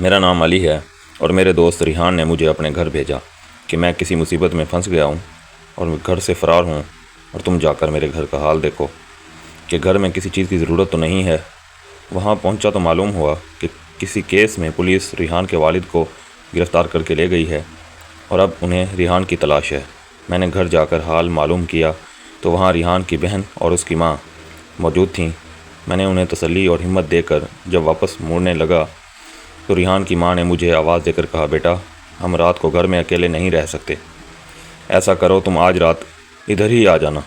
میرا نام علی ہے اور میرے دوست ریحان نے مجھے اپنے گھر بھیجا کہ میں کسی مصیبت میں پھنس گیا ہوں اور گھر سے فرار ہوں، اور تم جا کر میرے گھر کا حال دیکھو کہ گھر میں کسی چیز کی ضرورت تو نہیں ہے۔ وہاں پہنچا تو معلوم ہوا کہ کسی کیس میں پولیس ریحان کے والد کو گرفتار کر کے لے گئی ہے اور اب انہیں ریحان کی تلاش ہے۔ میں نے گھر جا کر حال معلوم کیا تو وہاں ریحان کی بہن اور اس کی ماں موجود تھیں۔ میں نے انہیں تسلی اور ہمت دے کر جب واپس موڑنے لگا تو ریحان کی ماں نے مجھے آواز دے کر کہا، بیٹا ہم رات کو گھر میں اکیلے نہیں رہ سکتے، ایسا کرو تم آج رات ادھر ہی آ جانا۔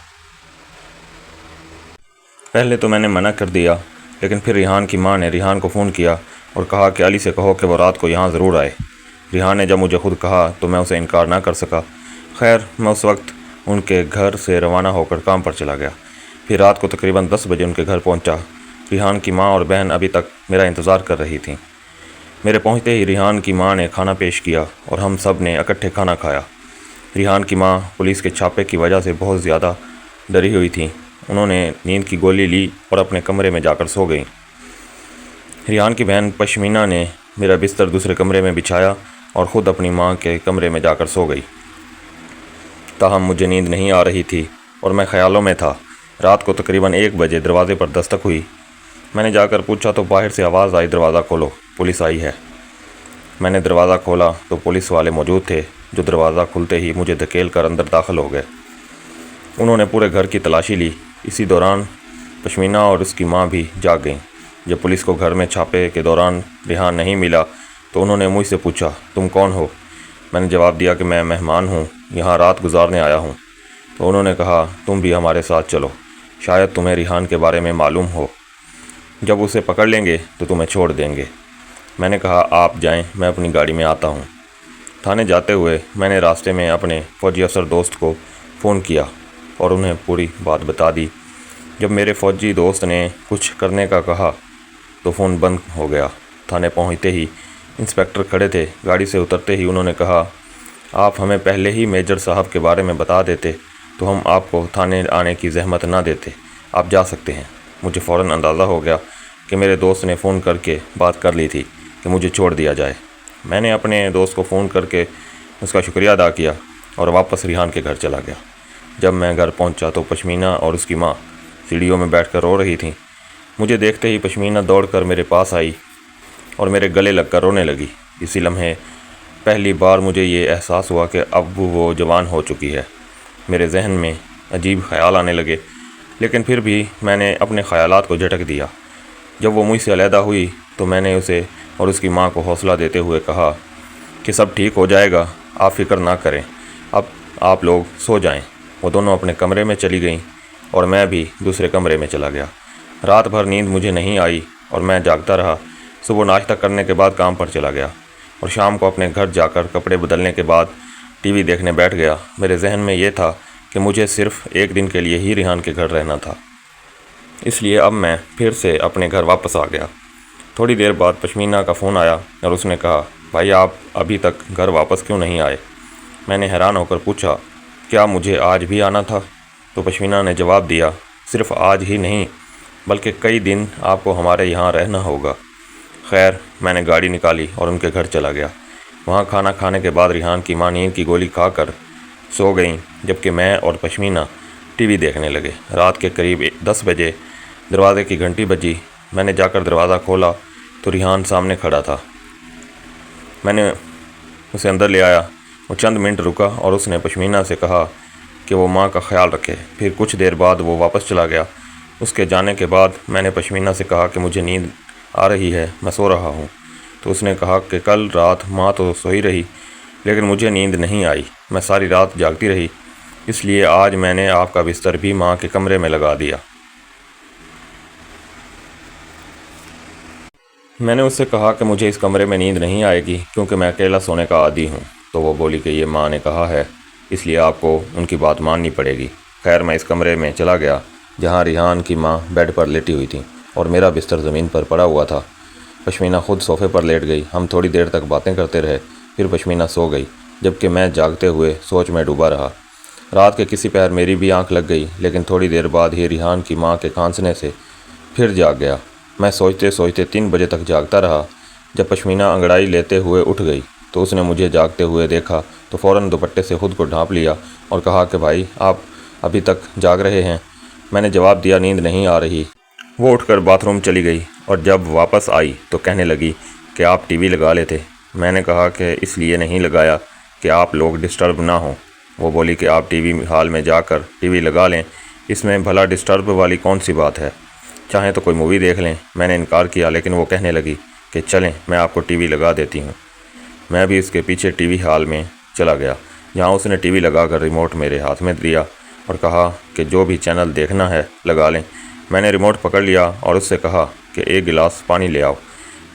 پہلے تو میں نے منع کر دیا، لیکن پھر ریحان کی ماں نے ریحان کو فون کیا اور کہا کہ علی سے کہو کہ وہ رات کو یہاں ضرور آئے۔ ریحان نے جب مجھے خود کہا تو میں اسے انکار نہ کر سکا۔ خیر میں اس وقت ان کے گھر سے روانہ ہو کر کام پر چلا گیا۔ پھر رات کو تقریباً 10 بجے ان کے گھر پہنچا۔ ریحان کی ماں اور بہن ابھی تک میرا انتظار کر رہی تھیں۔ میرے پہنچتے ہی ریحان کی ماں نے کھانا پیش کیا اور ہم سب نے اکٹھے کھانا کھایا۔ ریحان کی ماں پولیس کے چھاپے کی وجہ سے بہت زیادہ ڈری ہوئی تھیں۔ انہوں نے نیند کی گولی لی اور اپنے کمرے میں جا کر سو گئیں۔ ریحان کی بہن پشمینہ نے میرا بستر دوسرے کمرے میں بچھایا اور خود اپنی ماں کے کمرے میں جا کر سو گئی۔ تاہم مجھے نیند نہیں آ رہی تھی اور میں خیالوں میں تھا۔ رات کو تقریباً 1 بجے دروازے پر دستک ہوئی۔ میں نے جا کر پوچھا تو باہر سے آواز آئی، دروازہ کھولو، پولیس آئی ہے۔ میں نے دروازہ کھولا تو پولیس والے موجود تھے، جو دروازہ کھلتے ہی مجھے دھکیل کر اندر داخل ہو گئے۔ انہوں نے پورے گھر کی تلاشی لی۔ اسی دوران پشمینہ اور اس کی ماں بھی جاگ گئیں۔ جب پولیس کو گھر میں چھاپے کے دوران ریحان نہیں ملا تو انہوں نے مجھ سے پوچھا، تم کون ہو؟ میں نے جواب دیا کہ میں مہمان ہوں، یہاں رات گزارنے آیا ہوں۔ تو انہوں نے کہا، تم بھی ہمارے ساتھ چلو، شاید تمہیں ریحان کے بارے میں معلوم ہو، جب اسے پکڑ لیں گے تو تمہیں چھوڑ دیں گے۔ میں نے کہا، آپ جائیں، میں اپنی گاڑی میں آتا ہوں۔ تھانے جاتے ہوئے میں نے راستے میں اپنے فوجی افسر دوست کو فون کیا اور انہیں پوری بات بتا دی۔ جب میرے فوجی دوست نے کچھ کرنے کا کہا تو فون بند ہو گیا۔ تھانے پہنچتے ہی انسپکٹر کھڑے تھے۔ گاڑی سے اترتے ہی انہوں نے کہا، آپ ہمیں پہلے ہی میجر صاحب کے بارے میں بتا دیتے تو ہم آپ کو تھانے آنے کی زحمت نہ دیتے، آپ جا سکتے ہیں۔ مجھے فوراً اندازہ ہو گیا کہ میرے دوست نے فون کر کے بات کر لی تھی کہ مجھے چھوڑ دیا جائے۔ میں نے اپنے دوست کو فون کر کے اس کا شکریہ ادا کیا اور واپس ریحان کے گھر چلا گیا۔ جب میں گھر پہنچا تو پشمینہ اور اس کی ماں سیڑھیوں میں بیٹھ کر رو رہی تھیں۔ مجھے دیکھتے ہی پشمینہ دوڑ کر میرے پاس آئی اور میرے گلے لگ کر رونے لگی۔ اسی لمحے پہلی بار مجھے یہ احساس ہوا کہ اب وہ جوان ہو چکی ہے۔ میرے ذہن میں عجیب خیال آنے لگے، لیکن پھر بھی میں نے اپنے خیالات کو جھٹک دیا۔ جب وہ مجھ سے علیحدہ ہوئی تو میں نے اسے اور اس کی ماں کو حوصلہ دیتے ہوئے کہا کہ سب ٹھیک ہو جائے گا، آپ فکر نہ کریں، اب آپ لوگ سو جائیں۔ وہ دونوں اپنے کمرے میں چلی گئیں اور میں بھی دوسرے کمرے میں چلا گیا۔ رات بھر نیند مجھے نہیں آئی اور میں جاگتا رہا۔ صبح ناشتہ کرنے کے بعد کام پر چلا گیا اور شام کو اپنے گھر جا کر کپڑے بدلنے کے بعد ٹی وی دیکھنے بیٹھ گیا۔ میرے ذہن میں یہ تھا کہ مجھے صرف 1 دن کے لیے ہی ریحان کے گھر رہنا تھا، اس لیے اب میں پھر سے اپنے گھر واپس آ گیا۔ تھوڑی دیر بعد پشمینہ کا فون آیا اور اس نے کہا، بھائی آپ ابھی تک گھر واپس کیوں نہیں آئے؟ میں نے حیران ہو کر پوچھا، کیا مجھے آج بھی آنا تھا؟ تو پشمینہ نے جواب دیا، صرف آج ہی نہیں بلکہ کئی دن آپ کو ہمارے یہاں رہنا ہوگا۔ خیر میں نے گاڑی نکالی اور ان کے گھر چلا گیا۔ وہاں کھانا کھانے کے بعد ریحان کی ماں نیند کی گولی کھا کر سو گئیں، جبکہ میں اور پشمینہ ٹی وی دیکھنے لگے۔ رات کے قریب 10 بجے دروازے کی گھنٹی بجی۔ میں نے جا کر دروازہ کھولا تو ریحان سامنے کھڑا تھا۔ میں نے اسے اندر لے آیا۔ وہ چند منٹ رکا اور اس نے پشمینہ سے کہا کہ وہ ماں کا خیال رکھے۔ پھر کچھ دیر بعد وہ واپس چلا گیا۔ اس کے جانے کے بعد میں نے پشمینہ سے کہا کہ مجھے نیند آ رہی ہے، میں سو رہا ہوں۔ تو اس نے کہا کہ کل رات ماں تو سوئی رہی لیکن مجھے نیند نہیں آئی، میں ساری رات جاگتی رہی، اس لیے آج میں نے آپ کا بستر بھی ماں کے کمرے میں لگا دیا۔ میں نے اس سے کہا کہ مجھے اس کمرے میں نیند نہیں آئے گی کیونکہ میں اکیلا سونے کا عادی ہوں۔ تو وہ بولی کہ یہ ماں نے کہا ہے، اس لیے آپ کو ان کی بات ماننی پڑے گی۔ خیر میں اس کمرے میں چلا گیا جہاں ریحان کی ماں بیڈ پر لیٹی ہوئی تھی اور میرا بستر زمین پر پڑا ہوا تھا۔ پشمینہ خود صوفے پر لیٹ گئی۔ ہم تھوڑی دیر تک باتیں کرتے رہے، پھر پشمینہ سو گئی، جبکہ میں جاگتے ہوئے سوچ میں ڈوبا رہا۔ رات کے کسی پہر میری بھی آنکھ لگ گئی، لیکن تھوڑی دیر بعد ہی ریحان کی ماں کے کھانسنے سے پھر جاگ گیا۔ میں سوچتے سوچتے 3 بجے تک جاگتا رہا۔ جب پشمینہ انگڑائی لیتے ہوئے اٹھ گئی تو اس نے مجھے جاگتے ہوئے دیکھا تو فوراً دوپٹے سے خود کو ڈھانپ لیا اور کہا کہ بھائی آپ ابھی تک جاگ رہے ہیں؟ میں نے جواب دیا نیند نہیں آ رہی۔ وہ اٹھ کر باتھ روم چلی گئی اور جب واپس آئی تو کہنے لگی کہ آپ ٹی وی لگا لیتے۔ میں نے کہا کہ اس لیے نہیں لگایا کہ آپ لوگ ڈسٹرب نہ ہوں۔ وہ بولی کہ آپ ٹی وی ہال میں جا کر ٹی وی لگا لیں، اس میں بھلا ڈسٹرب والی کون سی بات ہے، چاہیں تو کوئی مووی دیکھ لیں۔ میں نے انکار کیا لیکن وہ کہنے لگی کہ چلیں میں آپ کو ٹی وی لگا دیتی ہوں۔ میں بھی اس کے پیچھے ٹی وی ہال میں چلا گیا جہاں اس نے ٹی وی لگا کر ریموٹ میرے ہاتھ میں دیا اور کہا کہ جو بھی چینل دیکھنا ہے لگا لیں۔ میں نے ریموٹ پکڑ لیا اور اس سے کہا کہ ایک گلاس پانی لے آؤ۔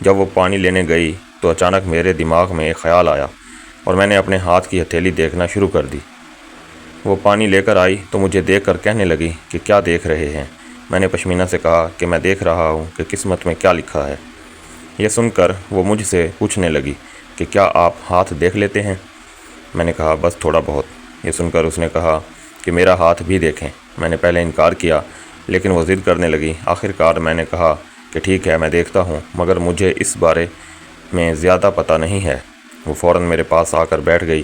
جب وہ پانی لینے گئی تو اچانک میرے دماغ میں ایک خیال آیا اور میں نے اپنے ہاتھ کی ہتھیلی دیکھنا شروع کر دی۔ وہ پانی لے کر آئی تو مجھے دیکھ کر کہنے لگی کہ کیا دیکھ رہے ہیں؟ میں نے پشمینہ سے کہا کہ میں دیکھ رہا ہوں کہ قسمت میں کیا لکھا ہے۔ یہ سن کر وہ مجھ سے پوچھنے لگی کہ کیا آپ ہاتھ دیکھ لیتے ہیں؟ میں نے کہا بس تھوڑا بہت۔ یہ سن کر اس نے کہا کہ میرا ہاتھ بھی دیکھیں۔ میں نے پہلے انکار کیا لیکن وہ ضد کرنے لگی۔ آخرکار میں نے کہا کہ ٹھیک ہے میں دیکھتا ہوں مگر مجھے اس بارے میں زیادہ پتہ نہیں ہے۔ وہ فوراً میرے پاس آ کر بیٹھ گئی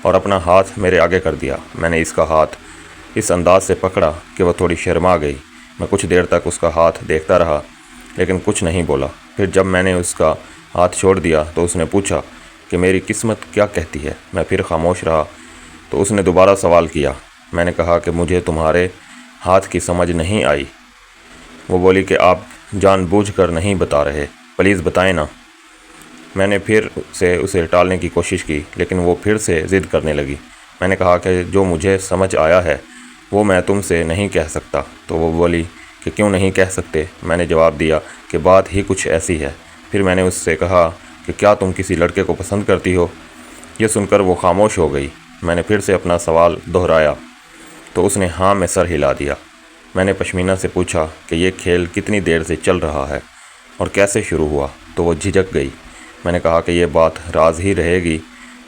اور اپنا ہاتھ میرے آگے کر دیا۔ میں نے اس کا ہاتھ اس انداز سے پکڑا کہ وہ تھوڑی شرما گئی۔ میں کچھ دیر تک اس کا ہاتھ دیکھتا رہا لیکن کچھ نہیں بولا۔ پھر جب میں نے اس کا ہاتھ چھوڑ دیا تو اس نے پوچھا کہ میری قسمت کیا کہتی ہے؟ میں پھر خاموش رہا تو اس نے دوبارہ سوال کیا۔ میں نے کہا کہ مجھے تمہارے ہاتھ کی سمجھ نہیں آئی۔ وہ بولی کہ آپ جان بوجھ کر نہیں بتا رہے، پلیز بتائیں نا۔ میں نے پھر سے اسے ٹالنے کی کوشش کی لیکن وہ پھر سے ضد کرنے لگی۔ میں نے کہا کہ جو مجھے سمجھ آیا ہے وہ میں تم سے نہیں کہہ سکتا۔ تو وہ بولی کہ کیوں نہیں کہہ سکتے؟ میں نے جواب دیا کہ بات ہی کچھ ایسی ہے۔ پھر میں نے اس سے کہا کہ کیا تم کسی لڑکے کو پسند کرتی ہو؟ یہ سن کر وہ خاموش ہو گئی۔ میں نے پھر سے اپنا سوال دہرایا تو اس نے ہاں میں سر ہلا دیا۔ میں نے پشمینہ سے پوچھا کہ یہ کھیل کتنی دیر سے چل رہا ہے اور کیسے شروع ہوا؟ تو وہ جھجک گئی۔ میں نے کہا کہ یہ بات راز ہی رہے گی،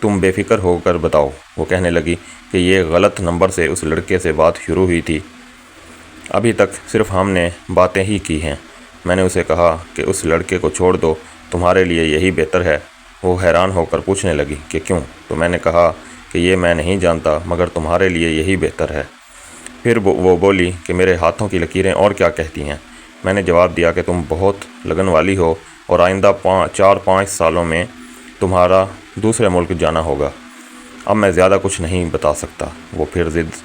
تم بے فکر ہو کر بتاؤ۔ وہ کہنے لگی کہ یہ غلط نمبر سے اس لڑکے سے بات شروع ہوئی تھی، ابھی تک صرف ہم نے باتیں ہی کی ہیں۔ میں نے اسے کہا کہ اس لڑکے کو چھوڑ دو، تمہارے لیے یہی بہتر ہے۔ وہ حیران ہو کر پوچھنے لگی کہ کیوں؟ تو میں نے کہا کہ یہ میں نہیں جانتا مگر تمہارے لیے یہی بہتر ہے۔ پھر وہ بولی کہ میرے ہاتھوں کی لکیریں اور کیا کہتی ہیں؟ میں نے جواب دیا کہ تم بہت لگن والی ہو اور آئندہ 4-5 سالوں میں تمہارا دوسرے ملک جانا ہوگا۔ اب میں زیادہ کچھ نہیں بتا سکتا۔ وہ پھر ضد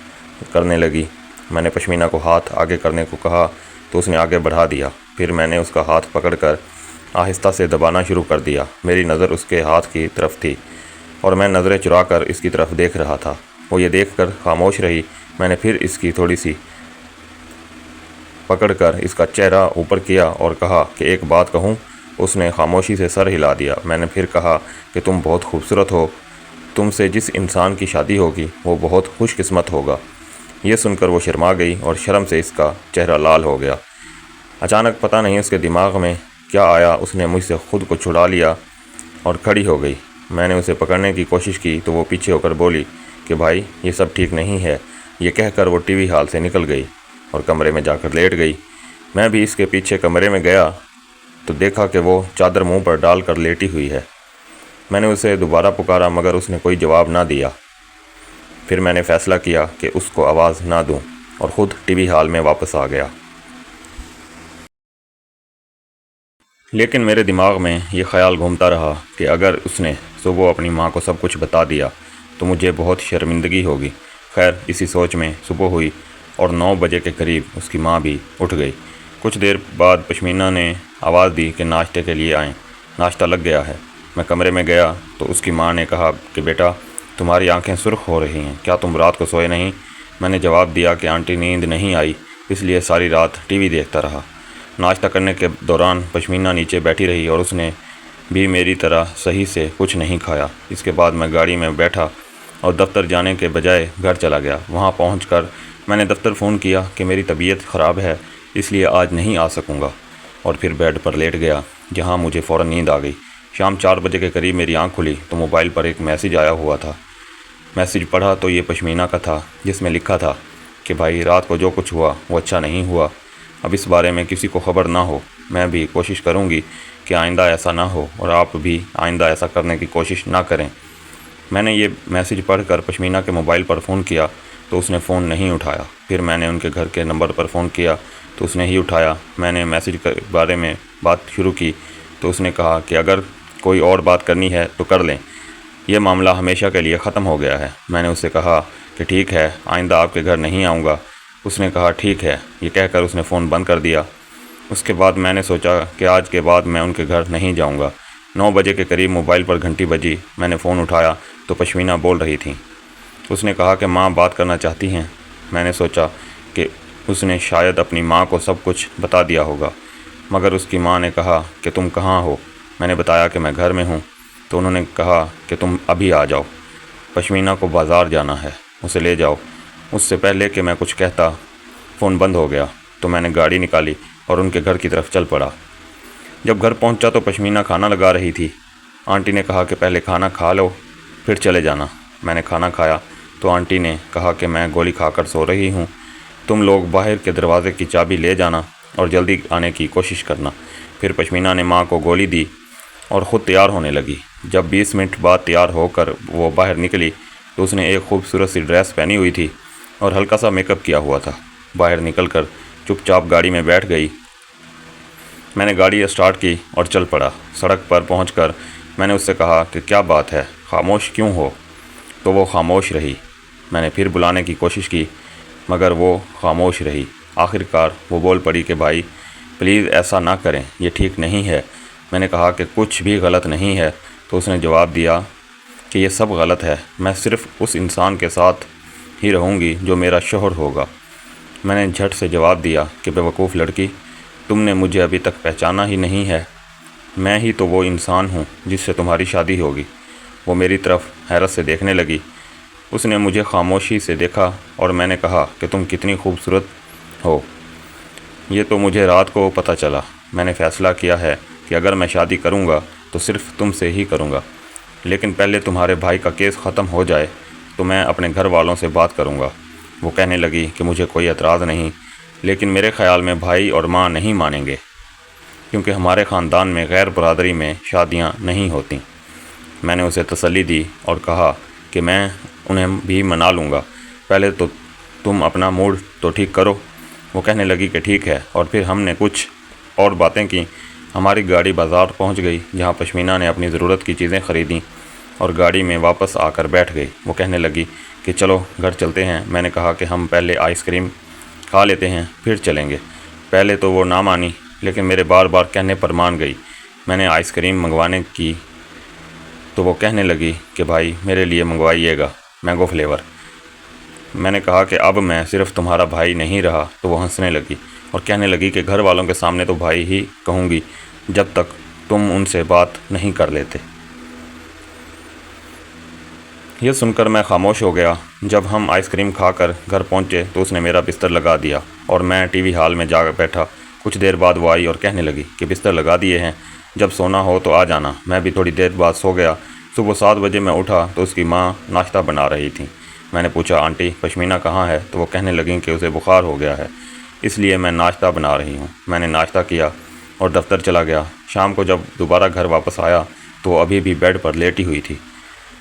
کرنے لگی۔ میں نے پشمینہ کو ہاتھ آگے کرنے کو کہا تو اس نے آگے بڑھا دیا۔ پھر میں نے اس کا ہاتھ پکڑ کر آہستہ سے دبانا شروع کر دیا۔ میری نظر اس کے ہاتھ کی طرف تھی اور میں نظریں چرا کر اس کی طرف دیکھ رہا تھا۔ وہ یہ دیکھ کر خاموش رہی۔ میں نے پھر اس کی تھوڑی سی پکڑ کر اس کا چہرہ اوپر کیا اور کہا کہ ایک بات کہوں؟ اس نے خاموشی سے سر ہلا دیا۔ میں نے پھر کہا کہ تم بہت خوبصورت ہو، تم سے جس انسان کی شادی ہوگی وہ بہت خوش قسمت ہوگا۔ یہ سن کر وہ شرما گئی اور شرم سے اس کا چہرہ لال ہو گیا۔ اچانک پتہ نہیں اس کے دماغ میں کیا آیا، اس نے مجھ سے خود کو چھڑا لیا اور کھڑی ہو گئی۔ میں نے اسے پکڑنے کی کوشش کی تو وہ پیچھے ہو کر بولی کہ بھائی یہ سب ٹھیک نہیں ہے۔ یہ کہہ کر وہ ٹی وی ہال سے نکل گئی اور کمرے میں جا کر لیٹ گئی۔ میں بھی اس کے پیچھے کمرے میں گیا تو دیکھا کہ وہ چادر منہ پر ڈال کر لیٹی ہوئی ہے۔ میں نے اسے دوبارہ پکارا مگر اس نے کوئی جواب نہ دیا۔ پھر میں نے فیصلہ کیا کہ اس کو آواز نہ دوں اور خود ٹی وی ہال میں واپس آ گیا۔ لیکن میرے دماغ میں یہ خیال گھومتا رہا کہ اگر اس نے صبح اپنی ماں کو سب کچھ بتا دیا تو مجھے بہت شرمندگی ہوگی۔ خیر اسی سوچ میں صبح ہوئی اور 9 بجے کے قریب اس کی ماں بھی اٹھ گئی۔ کچھ دیر بعد پشمینہ نے آواز دی کہ ناشتے کے لیے آئیں، ناشتہ لگ گیا ہے۔ میں کمرے میں گیا تو اس کی ماں نے کہا کہ بیٹا تمہاری آنکھیں سرخ ہو رہی ہیں، کیا تم رات کو سوئے نہیں؟ میں نے جواب دیا کہ آنٹی نیند نہیں آئی اس لیے ساری رات ٹی وی دیکھتا رہا۔ ناشتہ کرنے کے دوران پشمینہ نیچے بیٹھی رہی اور اس نے بھی میری طرح صحیح سے کچھ نہیں کھایا۔ اس کے بعد میں گاڑی میں بیٹھا اور دفتر جانے کے بجائے گھر چلا گیا۔ وہاں پہنچ کر میں نے دفتر فون کیا کہ میری طبیعت خراب ہے اس لیے آج نہیں آ سکوں گا، اور پھر بیڈ پر لیٹ گیا جہاں مجھے فوراً نیند آ گئی۔ شام 4 بجے کے قریب میری آنکھ کھلی تو موبائل پر ایک میسیج آیا ہوا تھا۔ میسیج پڑھا تو یہ پشمینہ کا تھا جس میں لکھا تھا کہ بھائی رات کو جو کچھ ہوا وہ اچھا نہیں ہوا، اب اس بارے میں کسی کو خبر نہ ہو۔ میں بھی کوشش کروں گی کہ آئندہ ایسا نہ ہو اور آپ بھی آئندہ ایسا کرنے کی کوشش نہ کریں۔ میں نے یہ میسیج پڑھ کر پشمینہ کے موبائل پر فون کیا تو اس نے فون نہیں اٹھایا۔ پھر میں نے ان کے گھر کے نمبر پر فون کیا تو اس نے ہی اٹھایا۔ میں نے میسیج کے بارے میں بات شروع کی تو اس نے کہا کہ اگر کوئی اور بات کرنی ہے تو کر لیں، یہ معاملہ ہمیشہ کے لیے ختم ہو گیا ہے۔ میں نے اس سے کہا کہ ٹھیک ہے، آئندہ آپ کے گھر نہیں آؤں گا۔ اس نے کہا ٹھیک ہے، یہ کہہ کر اس نے فون بند کر دیا۔ اس کے بعد میں نے سوچا کہ آج کے بعد میں ان کے گھر نہیں جاؤں گا۔ 9 بجے کے قریب موبائل پر گھنٹی بجی۔ میں نے فون اٹھایا تو پشمینہ بول رہی تھیں۔ اس نے کہا کہ ماں بات کرنا چاہتی ہیں۔ میں نے سوچا کہ اس نے شاید اپنی ماں کو سب کچھ بتا دیا ہوگا، مگر اس کی ماں نے کہا کہ تم کہاں ہو؟ میں نے بتایا کہ میں گھر میں ہوں تو انہوں نے کہا کہ تم ابھی آ جاؤ، پشمینہ کو بازار جانا ہے، اسے لے جاؤ۔ اس سے پہلے کہ میں کچھ کہتا فون بند ہو گیا تو میں نے گاڑی نکالی اور ان کے گھر کی طرف چل پڑا۔ جب گھر پہنچا تو پشمینہ کھانا لگا رہی تھی۔ آنٹی نے کہا کہ پہلے کھانا کھا لو پھر چلے جانا۔ میں نے کھانا کھایا تو آنٹی نے کہا کہ میں گولی کھا کر سو رہی ہوں، تم لوگ باہر کے دروازے کی چابی لے جانا اور جلدی آنے کی کوشش کرنا۔ پھر پشمینہ نے ماں کو گولی دی اور خود تیار ہونے لگی۔ جب 20 منٹ بعد تیار ہو کر وہ باہر نکلی تو اس نے ایک خوبصورت سی ڈریس پہنی ہوئی تھی اور ہلکا سا میک اپ کیا ہوا تھا۔ باہر نکل کر چپ چاپ گاڑی میں بیٹھ گئی۔ میں نے گاڑی اسٹارٹ کی اور چل پڑا۔ سڑک پر پہنچ کر میں نے اس سے کہا کہ کیا بات ہے، خاموش کیوں ہو؟ تو وہ خاموش رہی۔ میں نے پھر بلانے کی کوشش کی مگر وہ خاموش رہی۔ آخر کار وہ بول پڑی کہ بھائی پلیز ایسا نہ کریں، یہ ٹھیک نہیں ہے۔ میں نے کہا کہ کچھ بھی غلط نہیں ہے تو اس نے جواب دیا کہ یہ سب غلط ہے، میں صرف اس انسان کے ساتھ ہی رہوں گی جو میرا شوہر ہوگا۔ میں نے جھٹ سے جواب دیا کہ بیوقوف لڑکی، تم نے مجھے ابھی تک پہچانا ہی نہیں ہے، میں ہی تو وہ انسان ہوں جس سے تمہاری شادی ہوگی۔ وہ میری طرف حیرت سے دیکھنے لگی۔ اس نے مجھے خاموشی سے دیکھا اور میں نے کہا کہ تم کتنی خوبصورت ہو، یہ تو مجھے رات کو پتہ چلا۔ میں نے فیصلہ کیا ہے کہ اگر میں شادی کروں گا تو صرف تم سے ہی کروں گا، لیکن پہلے تمہارے بھائی کا کیس ختم ہو جائے تو میں اپنے گھر والوں سے بات کروں گا۔ وہ کہنے لگی کہ مجھے کوئی اعتراض نہیں، لیکن میرے خیال میں بھائی اور ماں نہیں مانیں گے کیونکہ ہمارے خاندان میں غیر برادری میں شادیاں نہیں ہوتیں۔ میں نے اسے تسلی دی اور کہا کہ میں انہیں بھی منا لوں گا، پہلے تو تم اپنا موڈ تو ٹھیک کرو۔ وہ کہنے لگی کہ ٹھیک ہے، اور پھر ہم نے کچھ اور باتیں کیں۔ ہماری گاڑی بازار پہنچ گئی جہاں پشمینہ نے اپنی ضرورت کی چیزیں خریدیں اور گاڑی میں واپس آ کر بیٹھ گئی۔ وہ کہنے لگی کہ چلو گھر چلتے ہیں۔ میں نے کہا کہ ہم پہلے آئس کریم کھا لیتے ہیں پھر چلیں گے۔ پہلے تو وہ نہ مانی لیکن میرے بار بار کہنے پر مان گئی۔ میں نے آئس کریم منگوانے کی تو وہ کہنے لگی کہ بھائی میرے لیے منگوائیے گا مینگو فلیور۔ میں نے کہا کہ اب میں صرف تمہارا بھائی نہیں رہا تو وہ ہنسنے لگی اور کہنے لگی کہ گھر والوں کے سامنے تو بھائی ہی کہوں گی جب تک تم ان سے بات نہیں کر لیتے۔ یہ سن کر میں خاموش ہو گیا۔ جب ہم آئس کریم کھا کر گھر پہنچے تو اس نے میرا بستر لگا دیا اور میں ٹی وی ہال میں جا بیٹھا۔ کچھ دیر بعد وہ آئی اور کہنے لگی کہ بستر لگا دیے ہیں، جب سونا ہو تو آ جانا۔ میں بھی تھوڑی دیر بعد سو گیا۔ صبح 7 بجے میں اٹھا تو اس کی ماں ناشتہ بنا رہی تھیں۔ میں نے پوچھا آنٹی پشمینہ کہاں ہے؟ تو وہ کہنے لگیں کہ اسے بخار ہو گیا ہے، اس لیے میں ناشتہ بنا رہی ہوں۔ میں نے ناشتہ کیا اور دفتر چلا گیا۔ شام کو جب دوبارہ گھر واپس آیا تو وہ ابھی بھی بیڈ پر لیٹی ہوئی تھی۔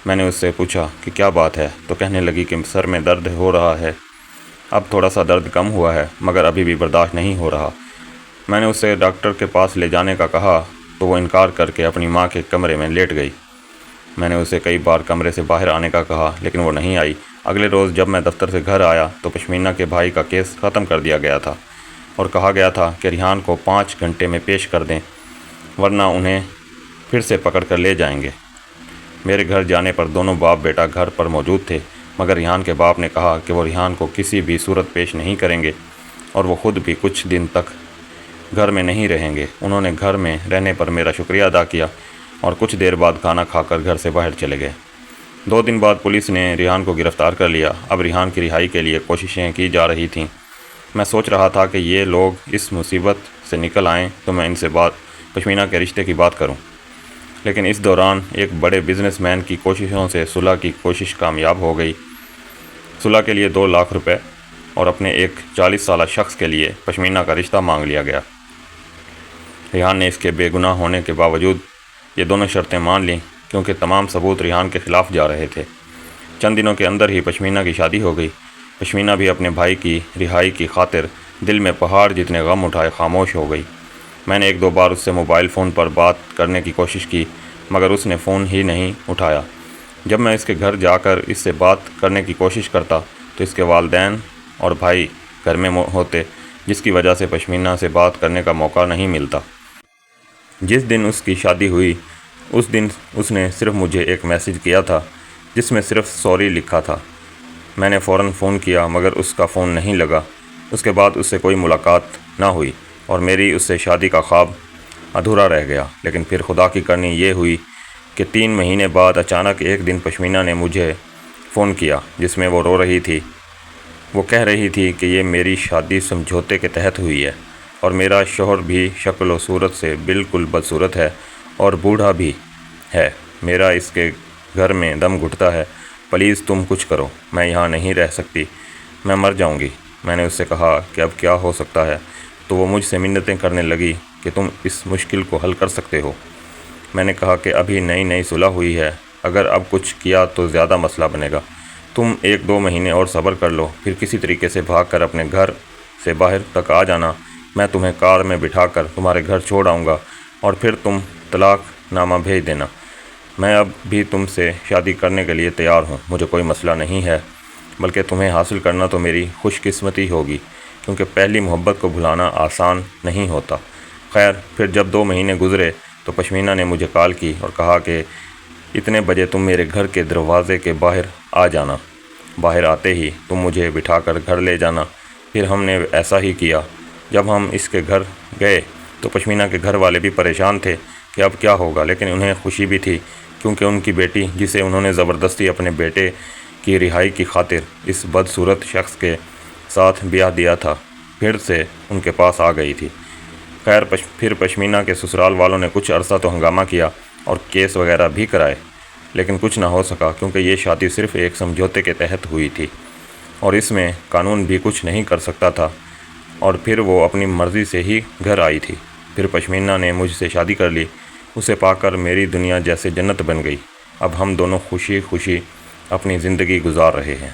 میں نے اس سے پوچھا کہ کیا بات ہے؟ تو کہنے لگی کہ سر میں درد ہو رہا ہے، اب تھوڑا سا درد کم ہوا ہے مگر ابھی بھی برداشت نہیں ہو رہا۔ میں نے اسے ڈاکٹر کے پاس لے جانے کا کہا تو وہ انکار کر کے اپنی ماں کے کمرے میں لیٹ گئی۔ میں نے اسے کئی بار کمرے سے باہر آنے کا کہا لیکن وہ نہیں آئی۔ اگلے روز جب میں دفتر سے گھر آیا تو پشمینہ کے بھائی کا کیس ختم کر دیا گیا تھا اور کہا گیا تھا کہ ریحان کو 5 گھنٹے میں پیش کر دیں ورنہ انہیں پھر سے پکڑ کر لے جائیں گے۔ میرے گھر جانے پر دونوں باپ بیٹا گھر پر موجود تھے مگر ریحان کے باپ نے کہا کہ وہ ریحان کو کسی بھی صورت پیش نہیں کریں گے اور وہ خود بھی کچھ دن تک گھر میں نہیں رہیں گے۔ انہوں نے گھر میں رہنے پر میرا شکریہ ادا کیا اور کچھ دیر بعد کھانا کھا کر گھر سے باہر چلے گئے۔ 2 دن بعد پولیس نے ریحان کو گرفتار کر لیا۔ اب ریحان کی رہائی کے لیے کوششیں کی جا رہی تھیں۔ میں سوچ رہا تھا کہ یہ لوگ اس مصیبت سے نکل آئیں تو میں ان سے پشمینہ کے رشتے کی بات کروں، لیکن اس دوران ایک بڑے بزنس مین کی کوششوں سے صلح کی کوشش کامیاب ہو گئی۔ صلح کے لیے 2 لاکھ روپے اور اپنے ایک 40 سالہ شخص کے لیے پشمینہ کا رشتہ مانگ لیا گیا۔ ریحان نے اس کے بے گناہ ہونے کے باوجود یہ دونوں شرطیں مان لیں کیونکہ تمام ثبوت ریحان کے خلاف جا رہے تھے۔ چند دنوں کے اندر ہی پشمینہ کی شادی ہو گئی۔ پشمینہ بھی اپنے بھائی کی رہائی کی خاطر دل میں پہاڑ جتنے غم اٹھائے خاموش ہو گئی۔ میں نے ایک دو بار اس سے موبائل فون پر بات کرنے کی کوشش کی مگر اس نے فون ہی نہیں اٹھایا۔ جب میں اس کے گھر جا کر اس سے بات کرنے کی کوشش کرتا تو اس کے والدین اور بھائی گھر میں ہوتے، جس کی وجہ سے پشمینہ سے بات کرنے کا موقع نہیں ملتا۔ جس دن اس کی شادی ہوئی اس دن اس نے صرف مجھے ایک میسج کیا تھا جس میں صرف سوری لکھا تھا۔ میں نے فوراً فون کیا مگر اس کا فون نہیں لگا۔ اس کے بعد اس سے کوئی ملاقات نہ ہوئی اور میری اس سے شادی کا خواب ادھورا رہ گیا۔ لیکن پھر خدا کی کرنی یہ ہوئی کہ 3 مہینے بعد اچانک ایک دن پشمینہ نے مجھے فون کیا جس میں وہ رو رہی تھی۔ وہ کہہ رہی تھی کہ یہ میری شادی سمجھوتے کے تحت ہوئی ہے اور میرا شوہر بھی شکل و صورت سے بالکل بدصورت ہے اور بوڑھا بھی ہے۔ میرا اس کے گھر میں دم گھٹتا ہے، پلیز تم کچھ کرو، میں یہاں نہیں رہ سکتی، میں مر جاؤں گی۔ میں نے اس سے کہا کہ اب کیا ہو سکتا ہے تو وہ مجھ سے منتیں کرنے لگی کہ تم اس مشکل کو حل کر سکتے ہو۔ میں نے کہا کہ ابھی نئی صلح ہوئی ہے، اگر اب کچھ کیا تو زیادہ مسئلہ بنے گا۔ تم 1-2 مہینے اور صبر کر لو، پھر کسی طریقے سے بھاگ کر اپنے گھر سے باہر تک آ جانا، میں تمہیں کار میں بٹھا کر تمہارے گھر چھوڑ آؤں گا اور پھر تم طلاق نامہ بھیج دینا۔ میں اب بھی تم سے شادی کرنے کے لیے تیار ہوں، مجھے کوئی مسئلہ نہیں ہے، بلکہ تمہیں حاصل کرنا تو میری خوش قسمتی ہوگی کیونکہ پہلی محبت کو بھلانا آسان نہیں ہوتا۔ خیر، پھر جب 2 مہینے گزرے تو پشمینہ نے مجھے کال کی اور کہا کہ اتنے بجے تم میرے گھر کے دروازے کے باہر آ جانا، باہر آتے ہی تم مجھے بٹھا کر گھر لے جانا۔ پھر ہم نے ایسا ہی کیا۔ جب ہم اس کے گھر گئے تو پشمینہ کے گھر والے بھی پریشان تھے کہ اب کیا ہوگا، لیکن انہیں خوشی بھی تھی کیونکہ ان کی بیٹی جسے انہوں نے زبردستی اپنے بیٹے کی رہائی کی خاطر اس بدصورت شخص کے ساتھ بیاہ دیا تھا، پھر سے ان کے پاس آ گئی تھی۔ خیر، پھر پشمینہ کے سسرال والوں نے کچھ عرصہ تو ہنگامہ کیا اور کیس وغیرہ بھی کرائے، لیکن کچھ نہ ہو سکا کیونکہ یہ شادی صرف ایک سمجھوتے کے تحت ہوئی تھی اور اس میں قانون بھی کچھ نہیں کر سکتا تھا، اور پھر وہ اپنی مرضی سے ہی گھر آئی تھی۔ پھر پشمینہ نے مجھ سے شادی کر لی۔ اسے پا کر میری دنیا جیسے جنت بن گئی۔ اب ہم دونوں خوشی خوشی اپنی زندگی گزار رہے ہیں۔